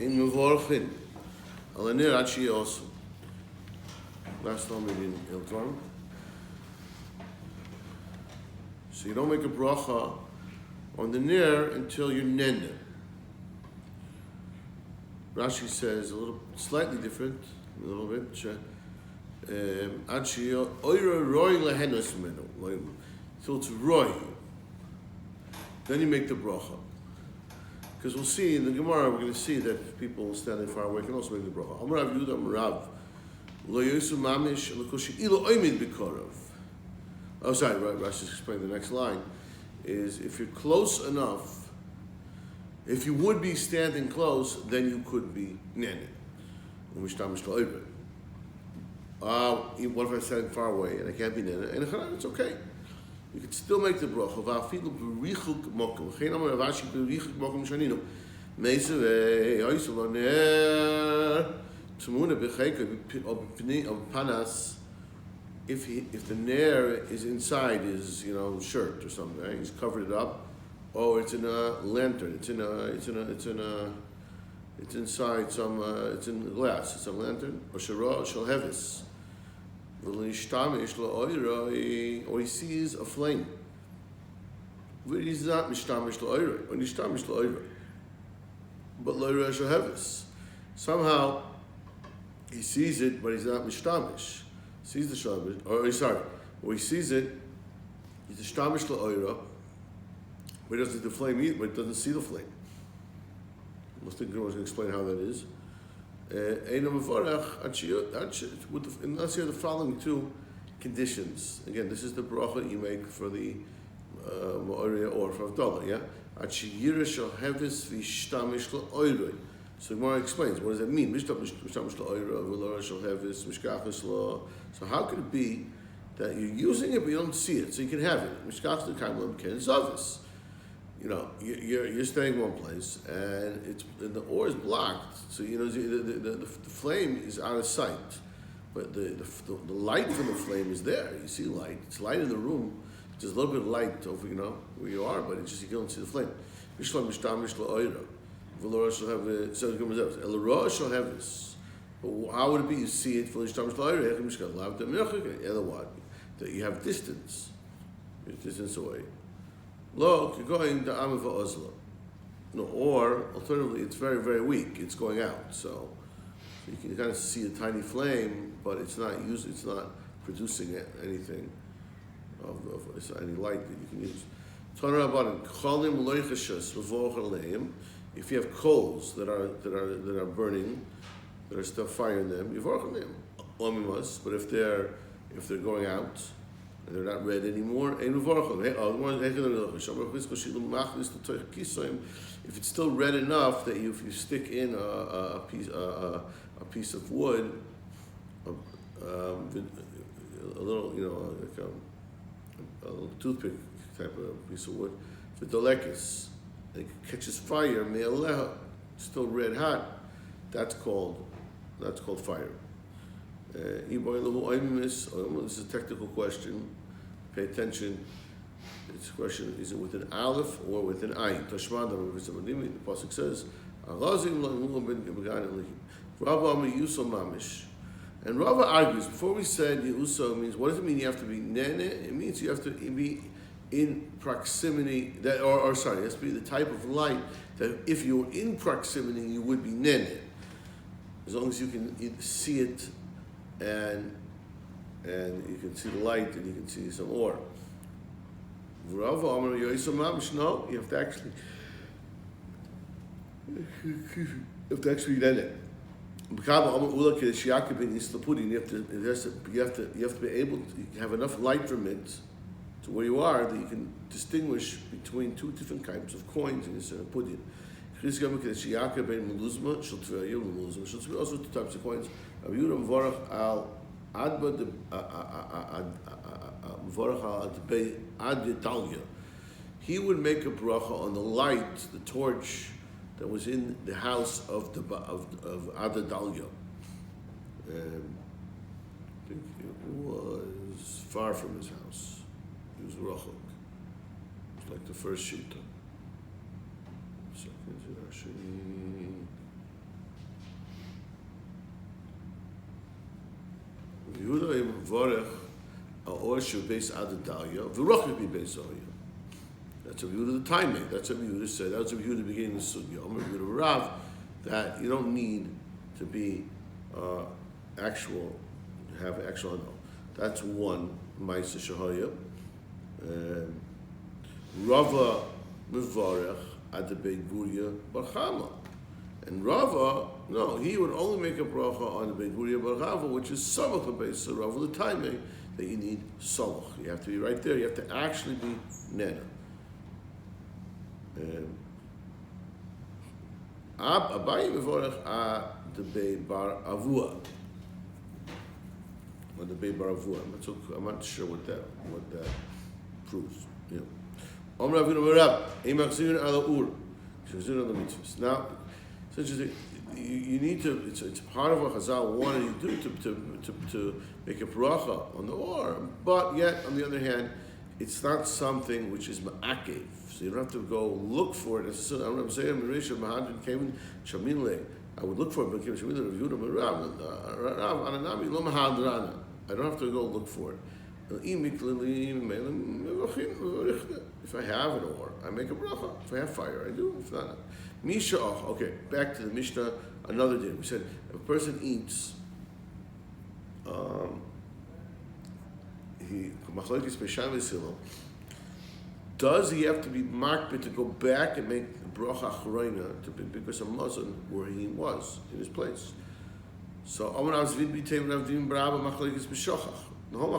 in Mevorchin. Alanir Achi also. Last time we didn't Iltron. So you don't make a bracha on the Ner until you're Nene. Rashi says a little slightly different, a little bit. Achi Oira Roy Lehenos Meno. So it's Roy. Then you make the bracha. Because we'll see in the Gemara, we're going to see that people standing far away can also make the bracha. Amar Rav Yehuda Amar Rav Lo Yosu Mamish Lekoshi Ilo Oimid B'Korov. Oh, sorry, right. Rashi explained the next line is if you're close enough, if you would be standing close, then you could be nene. What if I stand far away and I can't be nene? And it's okay. You could still make the bracha. Va'afilu b'richuk mokum. Chein amar Rav Ashi b'richuk mokum shaninu. Meiseh ve'oisel oner tzmuna b'cheika b'panas. If the ner is inside his shirt or something, right? He's covered it up. Oh, it's in a lantern. It's inside some. It's in glass. It's a lantern. Or shara shalhevis. Or he sees a flame. But he's not mishtamish la'oira, or nishtamish la'oira. But la'oira shalhevis. Somehow he sees it, but he's not mishtamish. Sees the shalhevis, or he sees it. He's a shtamish la'oira, but he doesn't see the flame either. But he doesn't see the flame. Most think Gemara is going to explain how that is. Unless you have the following two conditions. Again, this is the bracha you make for the Ma'oreh or for Avdallah, yeah? So Gemara explains, what does that mean? So how could it be that you're using it but you don't see it, so you can have it? You're staying in one place and the ore is blocked, so the flame is out of sight, but the light from the flame is there. You see light. It's light in the room. There's a little bit of light over where you are, but it's just you don't see the flame. But how would it be you see it for that you have distance? You're distance away. Lo, you're going to Amud HaYomi. No, or alternatively, it's very, very weak. It's going out, so you can kind of see a tiny flame, but it's not producing anything of any light that you can use. If you have coals that are burning, that are still fire in them, but if they're going out, and they're not red anymore, if it's still red enough that if you stick in a piece of wood, a little a little toothpick type of piece of wood, if the dolekis, it catches fire, still red hot, that's called fire. This is a technical question. Pay attention. It's a question: is it with an aleph or with an ayin? Tashman, the pasuk says, and Rava argues. Before we said Yehuso means, what does it mean? You have to be nene. It means you have to be in proximity. It has to be the type of light that if you were in proximity, you would be nene. As long as you can see it. And you can see the light, and you can see some ore. No, you have to actually then it. You have to be able to have enough light from it to where you are that you can distinguish between two different types of coins in this pudin. Also two types of coins. He would make a bracha on the light, the torch that was in the house of Adadalia. I think it was far from his house. He was rachok. It was like the first shita. Mevorech or Beis Adadalia, V'rochik be Beis Oya. That's a view to the time. That's a view to say. That's a view to the beginning of the sugya. I'm a view to Rav that you don't need to be actual, have actual. No. That's one Ma'aseh Shahaya. Rava Mevorech at the Beit Guria Barchama. And Rava, no, he would only make a bracha on the Beit Guria Barchama, which is Samach HaBeis. So Rava the time that you need Samach. You have to be right there. You have to actually be Nena. Abaye Mevorech at the Beit Bar Avua. Or the Beit Bar Avua. I'm not sure what that proves. You know. Now, it's interesting. You need to. It's part of what Chazal wanted you to do to make a bracha on the or. But yet, on the other hand, it's not something which is ma'akev. So you don't have to go look for it. I'm saying Marisha Mahadin came in Shamile. I would look for it, but came Shamile reviewed him. I don't have to go look for it. If I have an or, I make a bracha. If I have fire, I do. If not, Misha. Okay, back to the Mishnah. Another day, we said if a person eats, does he have to be marked to go back and make the bracha achroina because of Mazon where he was in his place? So the whole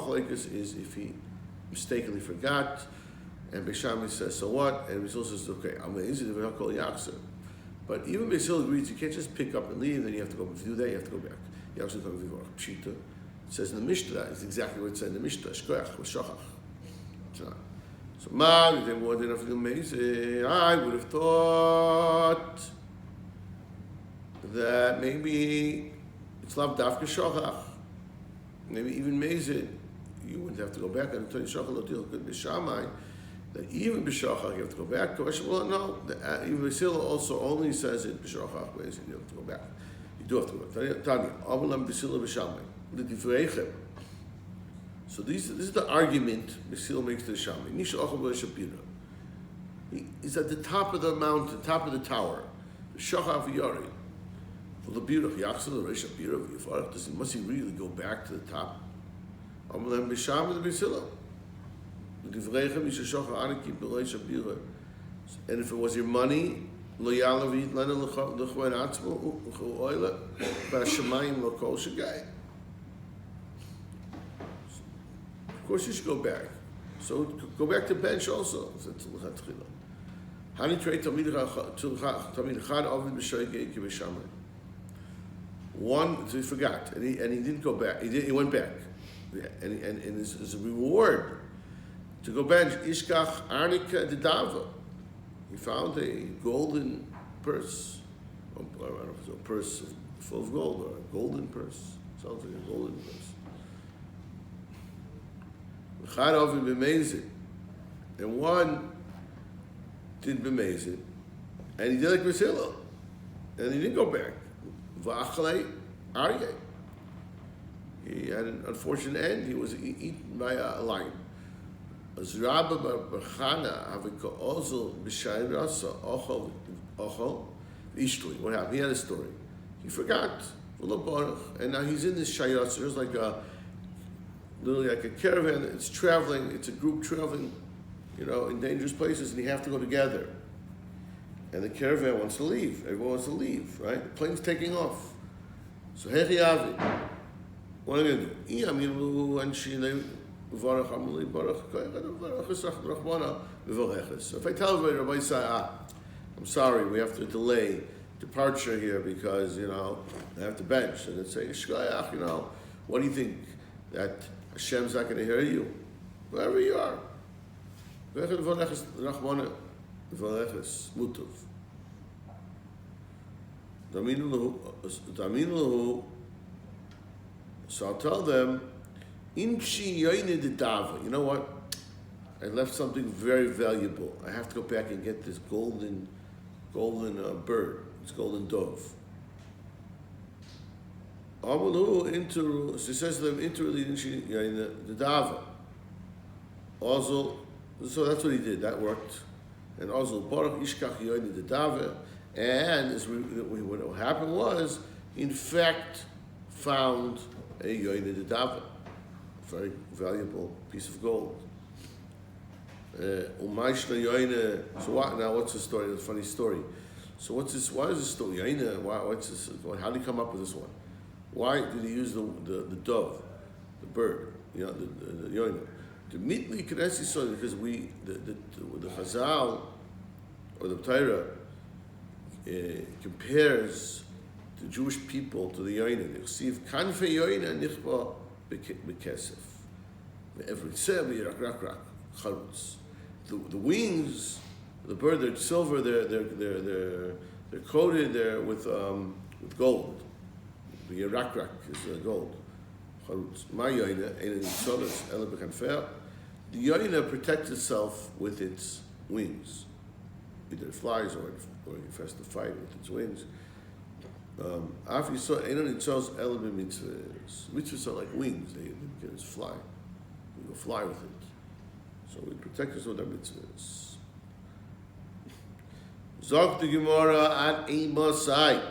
machlekes is if he mistakenly forgot, and Beishami says so what, and Beis Hillel says okay, I'm easy to call Yakser. But even Beis Hillel agrees you can't just pick up and leave, then you have to go. If you do that, you have to go back. You actually come to Pshita. It says in the Mishnah, it's exactly what it said in the Mishnah. Shkoyach v'shachach. So, I would have thought that maybe it's lav dafka shachach. Maybe even mezid, you wouldn't have to go back and tell you shachach lo til could be shamai. That even b'shachach you have to go back. No, even Beis Hillel also only says it b'shachach mezid you have to go back. You do have to go back. Tanya, avalam Beis Hillel b'shamai. So this is the argument Beis Hillel makes to the Shammai. Nisha Ochel Shapira. He's at the top of the mountain, top of the tower. Shachar v'yari. For the beautiful Yachsel Shapira v'yifarach. Must he really go back to the top? Amalam b'Shammai the Beis Hillel. L'divreichem Nisha Shachar Aniki b'Rei Shapira. And if it was your money, lo yalav yitlana l'chwein atzmo u'oila b'Shamayim lo kol shagai. Of course, you should go back. So go back to bench also. One, so he forgot, and he didn't go back. He went back, and as a reward to go back, Ishkach Arnika Dedava. He found a golden purse. I don't know if it's a purse full of gold or a golden purse. Sounds like a golden purse. And one did b'mezid, and he did like Beis Hillel, and he didn't go back. He had an unfortunate end. He was eaten by a lion. What happened? He had a story. He forgot, and now he's in this shayat. There's like literally like a caravan. It's traveling. It's a group traveling, in dangerous places, and you have to go together. And the caravan wants to leave. Everyone wants to leave, right? The plane's taking off. So hechi avi, what are you going to do? So if I tell everybody, Rabbi say, I'm sorry, we have to delay departure here because I have to bench, and they say, what do you think that Hashem's not going to hear you? Wherever you are. So I'll tell them, you know what? I left something very valuable. I have to go back and get this golden bird, this golden dove. Amalu inter. She says to them interly the dava. Also, so that's what he did. That worked. And also Baruch Ishkach Yoini the dava. And what happened was, in fact, found a Yoini the dava, a very valuable piece of gold. So what? Now, what's the story? It's a funny story. So what's this? Why is this story? Yoina? What's this? How did he come up with this one? Why did he use the dove, the bird? You know, the yoina. The mitli kadesi so because the Chazal or the Torah compares the Jewish people to the yoina. They receive kanfe yoina nichba bekesef. Every sevi rak charutz. The wings, the bird, they're silver. They're coated there with gold. The Yerakrak is gold. My yoina, the yoina protects itself with its wings. Either it flies or it has to fight with its wings. After you saw, mitzvahs are like wings. They can just fly. We go fly with it. So we protect us with our mitzvahs. Zok the Gemara at Emasai.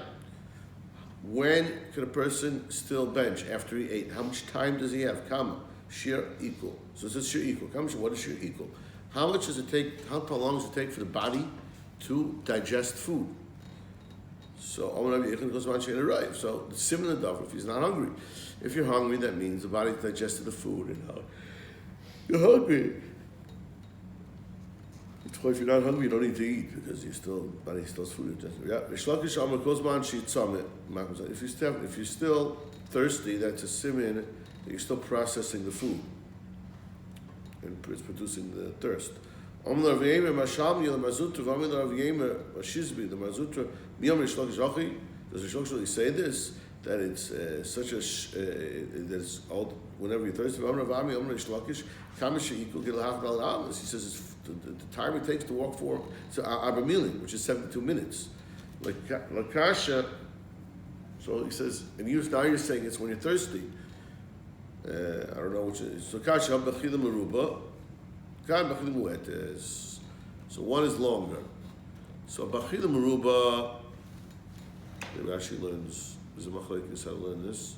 When can a person still bench after he ate? How much time does he have? Kama. Shiur equal. So it says shiur equal. Kama, what is shiur equal? How much does it take, how long does it take for the body to digest food? So, so it's similar to if he's not hungry. If you're hungry, that means the body digested the food and now you're hungry. If you're not hungry, you don't need to eat because body still has food. Yeah. If you're still thirsty, that's a siman that you're still processing the food and it's producing the thirst. Does the Shlosh say this? That it's such a that it's all whenever you're thirsty. He says it's the time it takes to walk for Abamilim, which is 72 minutes. Like Lakasha, so he says, and now you're saying it's when you're thirsty. I don't know which is. So Kasha Bachila Maruba, Kan Bachila Muetes. So one is longer. So Bachila Maruba, the Rashi learns. There's a machlekes how to learn this.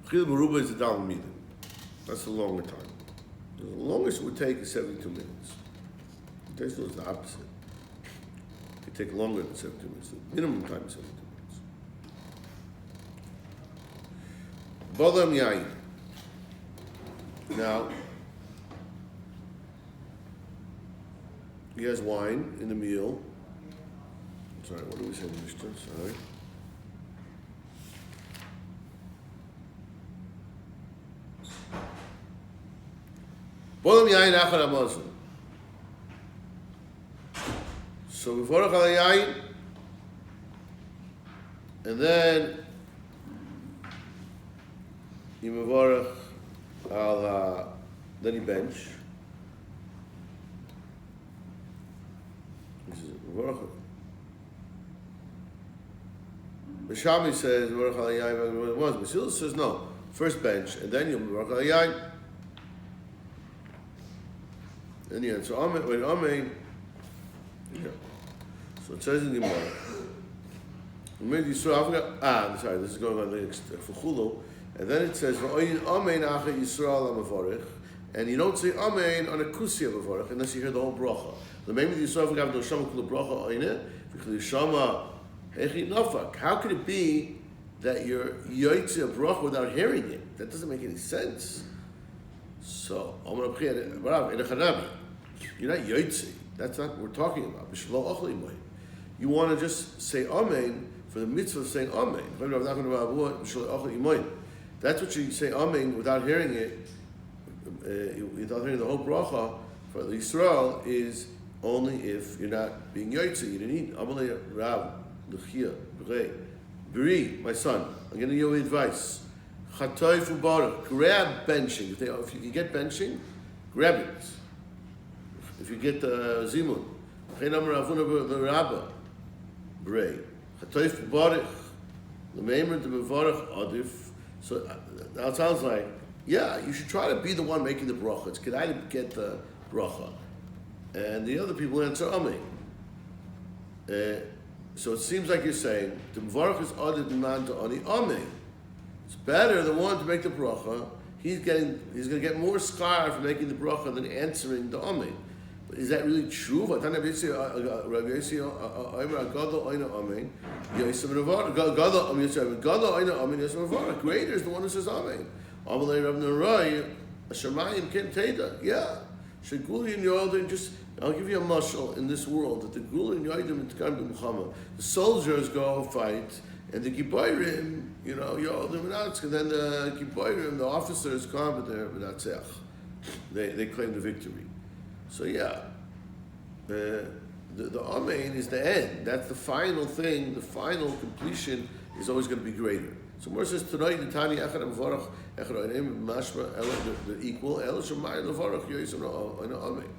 Bachila Maruba is the Dal Midim. That's the longer time. The longest it would take is 72 minutes. The taste is the opposite. It take longer than 72 minutes. The minimum time is 72 minutes. Bodam Yain. Now, he has wine in the meal. Sorry, what do we say in the Mishnah? Sorry. Bodam Yain Achar Amazon. So before Yain, and then Yimavarach al then he bench. This is Mavarach. Mishami says Mavarach al Yain what it was. Basil says no. First bench, and then Yimavarach al Yain. And yeah, so Amen, yeah. So it says in the Gemara. I'm sorry, this is going on next for Chulu. And then it says, and you don't say Amen on a Kusi of Avarech unless you hear the whole bracha. The name of the Yisrael have no Shama Kula bracha oine, Shama Hechi Nafak. How could it be that you're Yoitzi a bracha without hearing it? That doesn't make any sense. So, you're not Yoitzi. That's not what we're talking about. You want to just say Amen for the mitzvah of saying Amen. That's what you say Amen without hearing it, without hearing the whole bracha for the Yisrael is only if you're not being Yoitzi. You don't need Amalei Rav, L'chia, Bri, my son, I'm giving you advice. Chatoy Fubarach, grab benching. If you can get benching, grab it. If you get zimun, Chen Amar Avuna L'Rabba, Brei. Chatoif Barich, L'Meimer de Mevarach Adif. So now it sounds like, yeah, you should try to be the one making the bracha. It's kedai to get the bracha. And the other people answer Amen. So it seems like you're saying, the Mevarach is Adif Nan to Ani Amen. It's better the one to make the bracha. He's going to get more schar for making the bracha than answering the Amen. But is that really true? Greater is the one who says Amen. Yeah. I'll give you a mashal in this world that the Gulin Yoidim Muhammad, the soldiers go fight, and the Gibayrim, and then the Gibayrim, the officers come, but they claim the victory. So yeah, the Amen is the end. That's the final thing. The final completion is always going to be greater. So Moshe says tonight the Tani Echad Mevarach Echad Einim Mashma they're equal. El Shemayim Mevarach Yoisem Amen.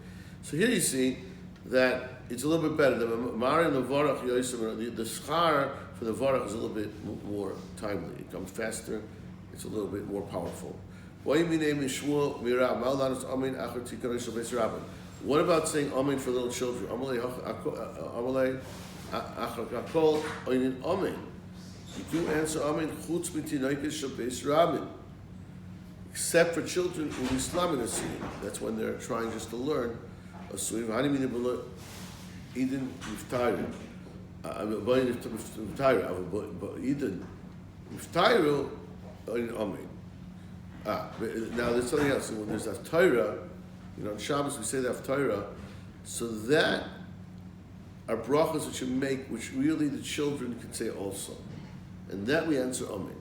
So here you see that it's a little bit better. The Marim Mevarach Yoisem, the schar for the Varach is a little bit more timely. It comes faster. It's a little bit more powerful. What about saying Amen for little children? You do answer Amen except for children who Islam in that's when they're trying just to learn a suim. How do you mean Eden Miftayru? Eden Miftayru Amen. Now there's something else. When there's a Torah, on Shabbos we say that Torah, so that are brachos that you make, which really the children can say also, and that we answer Amen,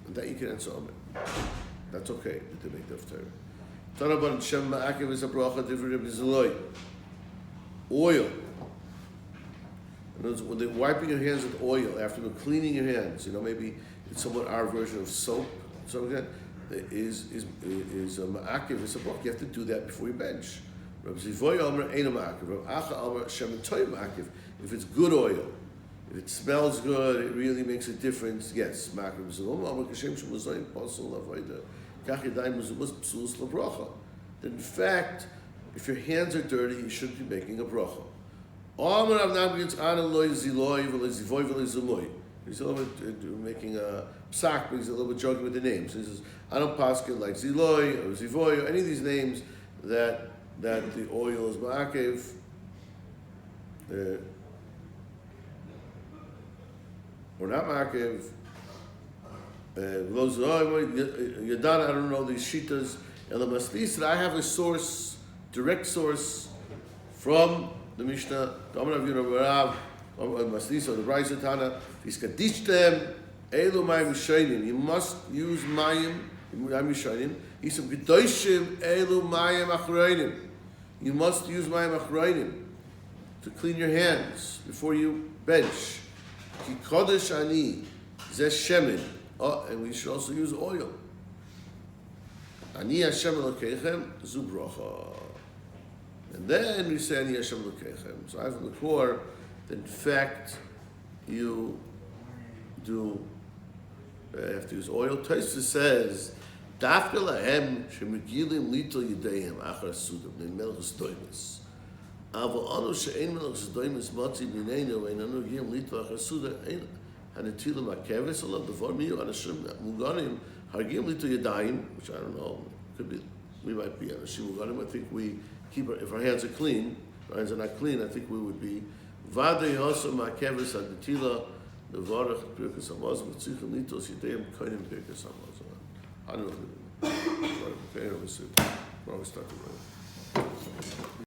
and that you can answer Amen. That's okay to make the Torah. Tanaban Shem Ma'akev is a bracha different Ziloi. Oil. When they're wiping your hands with oil after they're cleaning your hands, maybe it's somewhat our version of soap, something like that. Is a ma'akev, is a bracha. You have to do that before you bench. Rav Zivoy Omer Eino ma'akev. Rav Acha Omer Shem Toy ma'akev. If it's good oil, if it smells good, it really makes a difference. Yes, ma'akev. Zilom Omer Kashem Shem Uzayin Pasol Lavoida. Kach Yadayim Muzubus Psuus LaBracha. In fact, if your hands are dirty, you shouldn't be making a bracha. Omer Rav Nabgitz Ana Loi Ziloi V'Loi Zivoy V'Loi Ziloi. He's a little bit making a psak, but he's a little bit joking with the names. He says, I don't paskin like Ziloi or Zivoy or any of these names that the oil is ma'akev. Or not ma'akev. Yadan, I don't know these shitas. And I have a source, direct source from the Mishnah. Masnisa, the Brayso Tana, Iskadishtem, Elu Mayim Yishayim. You must use Mayim Yishayim. Isam Gedoshim, Elu Mayim Achrayim. You must use Mayim Achrayim to clean your hands before you bench. Ki Kodesh Ani, Zeh Shemin. And we should also use oil. Ani Hashem Elokeichem, Zu Bracha. And then we say Ani Hashem Elokeichem. So I have the core. In fact, you do have to use oil. Tosfos says, "Dafka lahem shemegilim lito yideihem achar sudam nemelchus doimus. Avo anu she'ein melchus doimus matzi b'neinu einanu yim lito achar sudam ein hanetilim akeves alav devar miyu anashim muganim hargim lito yidayim," which I don't know, could be, we might be anashim muganim. I think we keep if our hands are clean. If our hands are not clean, I think we would be. Vade Yosem Akeves Aditila, the Varach Birkas Hamazon, Tzichem Litos Yidayim Kainim Birkas Hamazon. I don't know. Okay, let me see. Wrong stuff.